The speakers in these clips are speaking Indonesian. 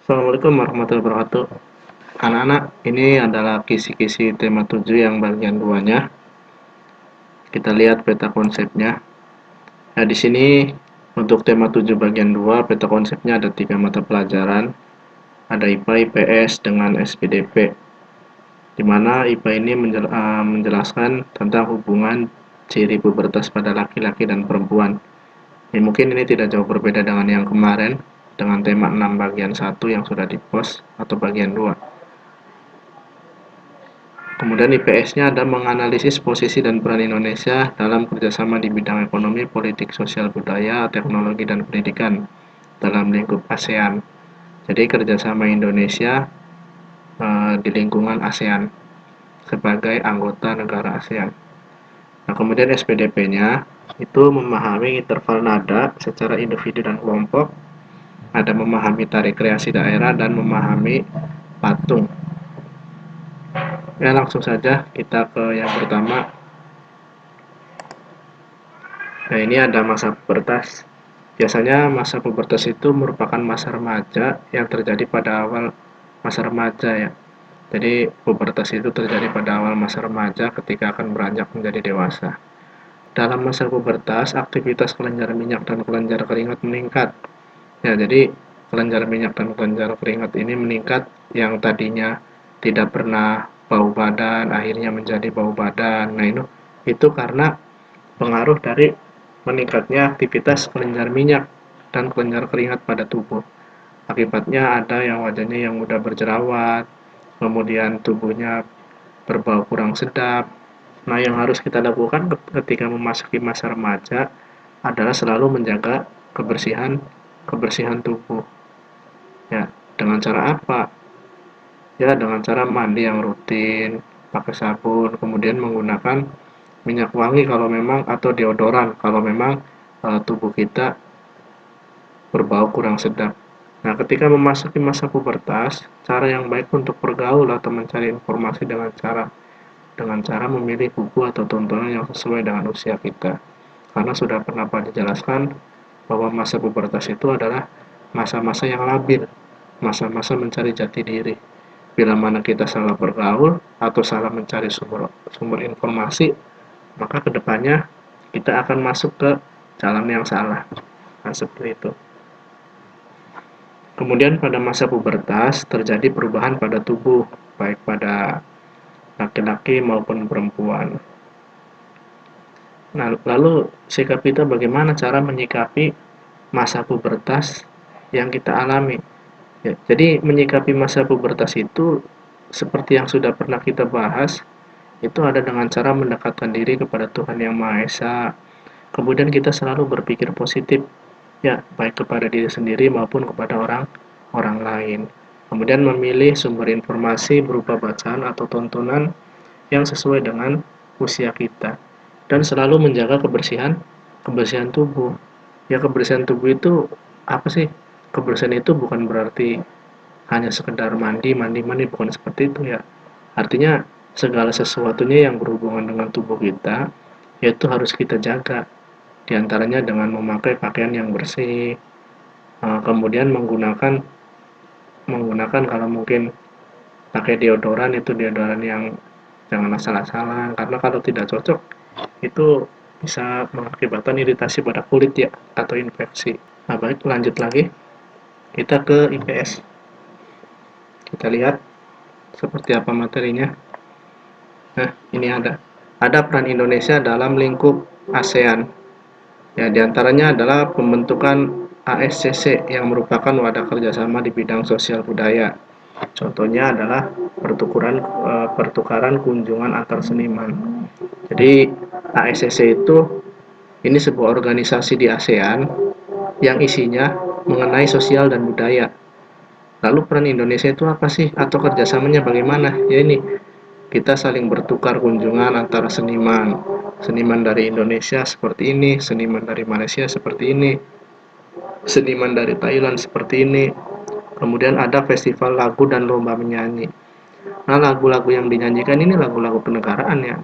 Assalamualaikum warahmatullahi wabarakatuh. Anak-anak, ini adalah kisi-kisi tema 7 yang bagian 2-nya. Kita lihat peta konsepnya. Nah, di sini untuk tema 7 bagian 2, peta konsepnya ada 3 mata pelajaran. Ada IPA, IPS, dengan SPDP. Di mana IPA ini menjelaskan tentang hubungan ciri pubertas pada laki-laki dan perempuan. Ya, mungkin ini tidak jauh berbeda dengan yang kemarin, dengan tema 6 bagian 1 yang sudah dipost atau bagian 2. Kemudian IPS-nya ada menganalisis posisi dan peran Indonesia dalam kerjasama di bidang ekonomi, politik, sosial, budaya, teknologi, dan pendidikan dalam lingkup ASEAN. Jadi kerjasama Indonesia di lingkungan ASEAN sebagai anggota negara ASEAN. Nah, kemudian SPDP-nya itu memahami interval nada secara individu dan kelompok, ada memahami tari kreasi daerah, dan memahami patung. Ya, langsung saja kita ke yang pertama. Nah, ini ada masa pubertas. Biasanya masa pubertas itu merupakan masa remaja yang terjadi pada awal masa remaja ya. Jadi pubertas itu terjadi pada awal masa remaja ketika akan beranjak menjadi dewasa. Dalam masa pubertas, aktivitas kelenjar minyak dan kelenjar keringat meningkat. Ya, jadi kelenjar minyak dan kelenjar keringat ini meningkat, yang tadinya tidak pernah bau badan, akhirnya menjadi bau badan. Nah, itu karena pengaruh dari meningkatnya aktivitas kelenjar minyak dan kelenjar keringat pada tubuh. Akibatnya ada yang wajahnya yang mudah berjerawat, kemudian tubuhnya berbau kurang sedap. Nah, yang harus kita lakukan ketika memasuki masa remaja adalah selalu menjaga kebersihan kebersihan tubuh. Ya, dengan cara apa? Ya, dengan cara mandi yang rutin, pakai sabun, kemudian menggunakan minyak wangi kalau memang, atau deodoran kalau memang tubuh kita berbau kurang sedap. Nah, ketika memasuki masa pubertas, cara yang baik untuk bergaul atau mencari informasi dengan cara memilih buku atau tontonan yang sesuai dengan usia kita. Karena sudah pernah dijelaskan bahwa masa pubertas itu adalah masa-masa yang labil, masa-masa mencari jati diri. Bila mana kita salah bergaul atau salah mencari sumber informasi, maka kedepannya kita akan masuk ke jalan yang salah. Nah, seperti itu. Kemudian pada masa pubertas terjadi perubahan pada tubuh, baik pada laki-laki maupun perempuan. Nah, lalu sikap kita bagaimana cara menyikapi masa pubertas yang kita alami? Ya, jadi menyikapi masa pubertas itu seperti yang sudah pernah kita bahas, itu ada dengan cara mendekatkan diri kepada Tuhan Yang Maha Esa. Kemudian kita selalu berpikir positif, ya, baik kepada diri sendiri maupun kepada orang lain. Kemudian memilih sumber informasi berupa bacaan atau tontonan yang sesuai dengan usia kita. Dan selalu menjaga kebersihan kebersihan tubuh. Ya, kebersihan tubuh itu apa sih? Kebersihan itu bukan berarti hanya sekedar mandi, mandi, mandi, bukan seperti itu ya. Artinya segala sesuatunya yang berhubungan dengan tubuh kita, yaitu harus kita jaga. Di antaranya dengan memakai pakaian yang bersih, kemudian menggunakan kalau mungkin pakai deodoran, itu deodoran yang jangan asal-asalan, karena kalau tidak cocok itu bisa mengakibatkan iritasi pada kulit ya, atau infeksi. Nah, baik, lanjut lagi kita ke IPS. Kita lihat seperti apa materinya. Nah, ini ada peran Indonesia dalam lingkup ASEAN. Ya, diantaranya adalah pembentukan ASCC yang merupakan wadah kerjasama di bidang sosial budaya. Contohnya adalah pertukaran kunjungan antar seniman. Jadi ASCC itu ini sebuah organisasi di ASEAN yang isinya mengenai sosial dan budaya. Lalu peran Indonesia itu apa sih? Atau kerjasamanya bagaimana? Ya, ini kita saling bertukar kunjungan antara seniman. Seniman dari Indonesia seperti ini, seniman dari Malaysia seperti ini, seniman dari Thailand seperti ini. Kemudian ada festival lagu dan lomba menyanyi. Nah, lagu-lagu yang dinyanyikan ini lagu-lagu kenegaraan ya,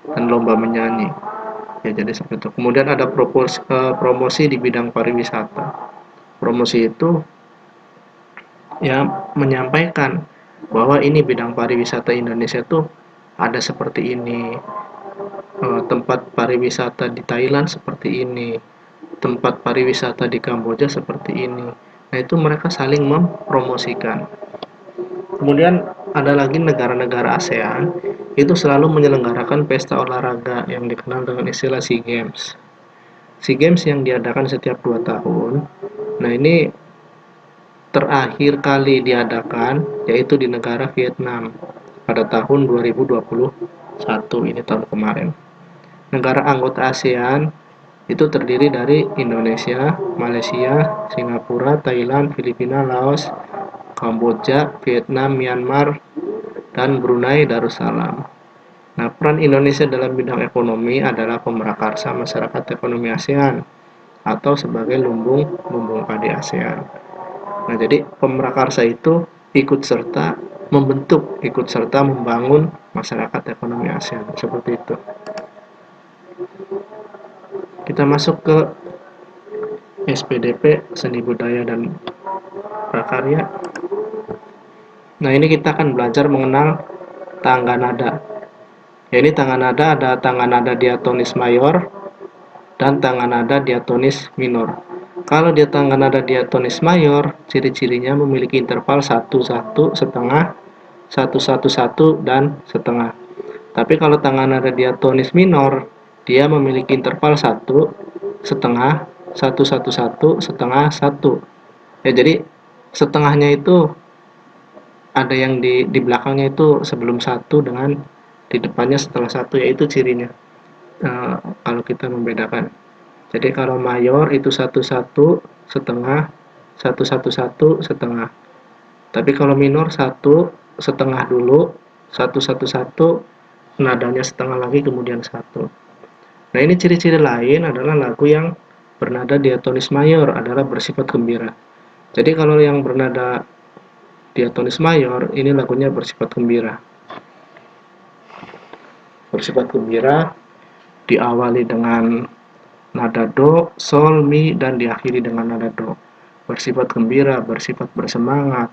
dan lomba menyanyi. Ya, jadi seperti itu. Kemudian ada promosi di bidang pariwisata. Promosi itu ya menyampaikan bahwa ini bidang pariwisata Indonesia tuh ada seperti ini, tempat pariwisata di Thailand seperti ini, tempat pariwisata di Kamboja seperti ini. Nah, itu mereka saling mempromosikan. Kemudian ada lagi negara-negara ASEAN itu selalu menyelenggarakan pesta olahraga yang dikenal dengan istilah SEA Games. SEA Games yang diadakan setiap 2 tahun. Nah, ini terakhir kali diadakan yaitu di negara Vietnam pada tahun 2021, ini tahun kemarin. Negara anggota ASEAN itu terdiri dari Indonesia, Malaysia, Singapura, Thailand, Filipina, Laos, Kamboja, Vietnam, Myanmar, dan Brunei Darussalam. Nah, peran Indonesia dalam bidang ekonomi adalah pemrakarsa masyarakat ekonomi ASEAN atau sebagai lumbung padi ASEAN. Nah, jadi pemrakarsa itu ikut serta membentuk, ikut serta membangun masyarakat ekonomi ASEAN, seperti itu. Kita masuk ke SPDP, Seni Budaya dan Prakarya. Nah, ini kita akan belajar mengenal tangga nada. Ya, ini tangga nada, ada tangga nada diatonis mayor dan tangga nada diatonis minor. Kalau dia tangga nada diatonis mayor, ciri-cirinya memiliki interval 1 1 setengah, 1 1 1 dan setengah. Tapi kalau tangga nada diatonis minor, dia memiliki interval 1 setengah, 1 1 1 setengah, 1. Ya, jadi setengahnya itu ada yang di belakangnya itu sebelum 1 dengan di depannya setelah 1, yaitu cirinya. Kalau kita membedakan. Jadi kalau mayor itu 1 1 setengah, 1 1 1 setengah. Tapi kalau minor 1 setengah dulu, 1 1 1 nadanya setengah lagi kemudian 1. Nah, ini ciri-ciri lain adalah lagu yang bernada diatonis mayor adalah bersifat gembira. Jadi kalau yang bernada diatonis mayor ini lagunya bersifat gembira. Bersifat gembira diawali dengan nada do, sol, mi, dan diakhiri dengan nada do. Bersifat gembira, bersifat bersemangat.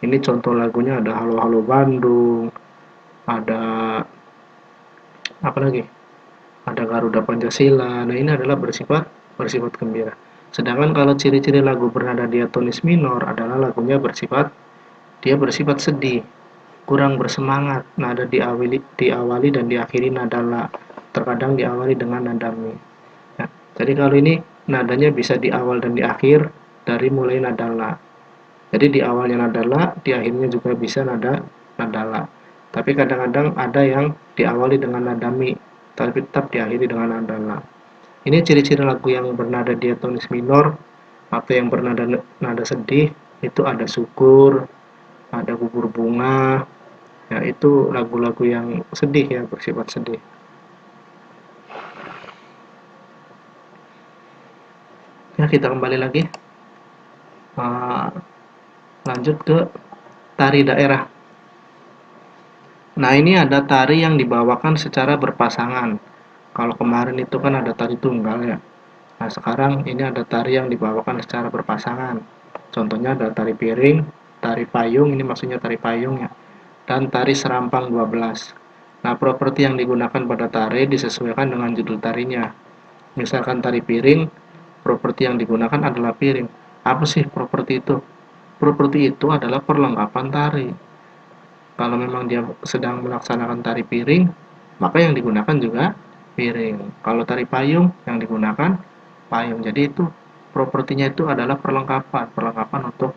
Ini contoh lagunya ada Halo Halo Bandung, ada apa lagi? Ada Garuda Pancasila. Nah, ini adalah bersifat gembira. Sedangkan kalau ciri-ciri lagu bernada diatonis minor adalah lagunya bersifat sedih, kurang bersemangat. Nada diawali dan diakhiri nada la. Terkadang diawali dengan nada mi. Nah, jadi kalau ini nadanya bisa di awal dan di akhir dari mulai nada la. Jadi di awalnya nada la, di akhirnya juga bisa nada la. Tapi kadang-kadang ada yang diawali dengan nada mi, tapi tetap diakhiri dengan nada la. Ini ciri-ciri lagu yang bernada diatonis minor atau yang bernada nada sedih itu ada syukur, ada gugur bunga. Ya, itu lagu-lagu yang sedih ya, bersifat sedih. Ya, kita kembali lagi. Uh, Lanjut ke tari daerah. Nah, ini ada tari yang dibawakan secara berpasangan. Kalau kemarin itu kan ada tari tunggal ya. Nah, sekarang ini ada tari yang dibawakan secara berpasangan. Contohnya ada tari piring, tari payung, ini maksudnya tari payung ya, dan tari serampang 12. Nah, properti yang digunakan pada tari disesuaikan dengan judul tarinya. Misalkan tari piring, properti yang digunakan adalah piring. Apa sih properti itu? Properti itu adalah perlengkapan tari. Kalau memang dia sedang melaksanakan tari piring, maka yang digunakan juga piring. Kalau tari payung, yang digunakan payung. Jadi itu propertinya itu adalah perlengkapan untuk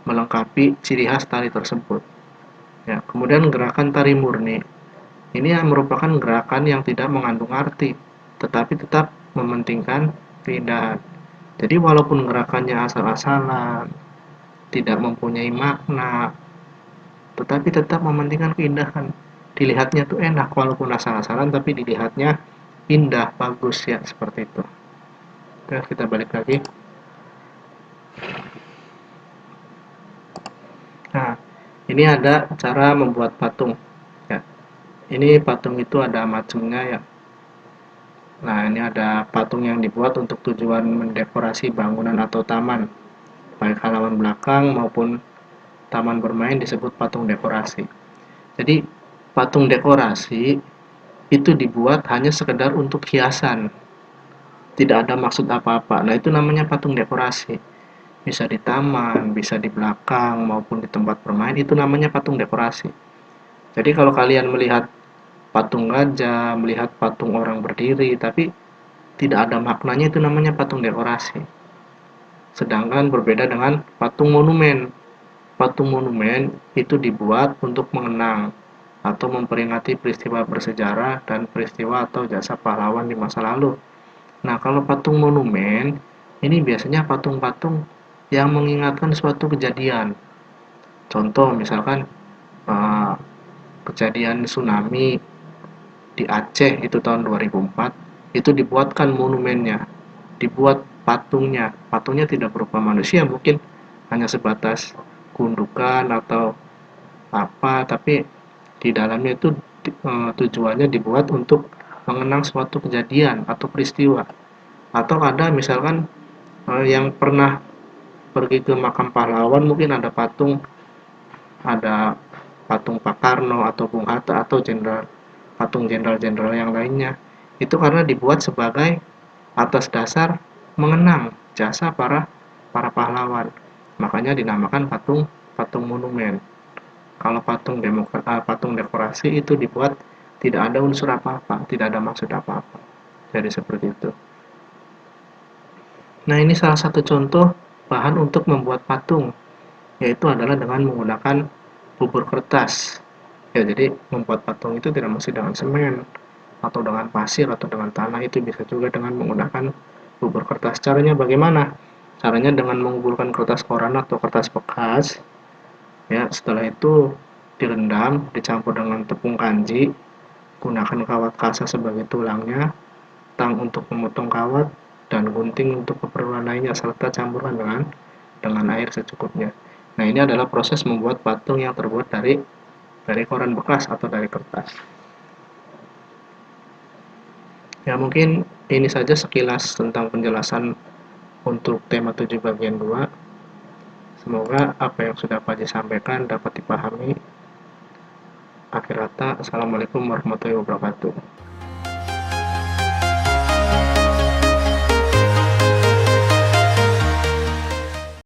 melengkapi ciri khas tari tersebut. Ya, kemudian gerakan tari murni. Ini merupakan gerakan yang tidak mengandung arti, tetapi tetap mementingkan keindahan. Jadi walaupun gerakannya asal-asalan, tidak mempunyai makna, tetapi tetap mementingkan keindahan. Dilihatnya tuh enak walaupun asal-asalan, tapi dilihatnya indah, bagus ya, seperti itu. Oke, kita balik lagi. Nah, ini ada cara membuat patung. Ya, ini patung itu ada macamnya ya. Nah, ini ada patung yang dibuat untuk tujuan mendekorasi bangunan atau taman, baik halaman belakang maupun taman bermain disebut patung dekorasi. Jadi patung dekorasi itu dibuat hanya sekedar untuk hiasan, tidak ada maksud apa-apa. Nah, itu namanya patung dekorasi. Bisa di taman, bisa di belakang maupun di tempat bermain, itu namanya patung dekorasi. Jadi kalau kalian melihat patung gajah, melihat patung orang berdiri, tapi tidak ada maknanya, itu namanya patung dekorasi. Sedangkan berbeda dengan patung monumen. Patung monumen itu dibuat untuk mengenang atau memperingati peristiwa bersejarah dan peristiwa atau jasa pahlawan di masa lalu. Nah, kalau patung monumen, ini biasanya patung-patung yang mengingatkan suatu kejadian. Contoh, misalkan eh, kejadian tsunami di Aceh itu tahun 2004, itu dibuatkan monumennya, dibuat patungnya. Patungnya tidak berupa manusia, mungkin hanya sebatas gundukan atau apa, tapi di dalamnya itu tujuannya dibuat untuk mengenang suatu kejadian atau peristiwa. Atau ada misalkan yang pernah pergi ke makam pahlawan, mungkin ada patung Pak Karno atau Bung Hatta atau patung jenderal-jenderal yang lainnya. Itu karena dibuat sebagai atas dasar mengenang jasa para para pahlawan. Makanya dinamakan patung patung monumen. Kalau patung dekorasi itu dibuat tidak ada unsur apa-apa, tidak ada maksud apa-apa. Jadi seperti itu. Nah, ini salah satu contoh bahan untuk membuat patung, yaitu adalah dengan menggunakan bubur kertas. Ya, jadi membuat patung itu tidak mesti dengan semen atau dengan pasir atau dengan tanah, itu bisa juga dengan menggunakan bubur kertas. Caranya bagaimana? Caranya dengan mengumpulkan kertas koran atau kertas bekas, ya, setelah itu direndam, dicampur dengan tepung kanji, gunakan kawat kasa sebagai tulangnya, tang untuk memotong kawat, dan gunting untuk keperluan lainnya, serta campuran dengan air secukupnya. Nah, ini adalah proses membuat patung yang terbuat dari koran bekas atau dari kertas. Ya, mungkin ini saja sekilas tentang penjelasan untuk tema 7 bagian 2. Semoga apa yang sudah Pak Haji sampaikan dapat dipahami. Akhir kata, Assalamualaikum warahmatullahi wabarakatuh.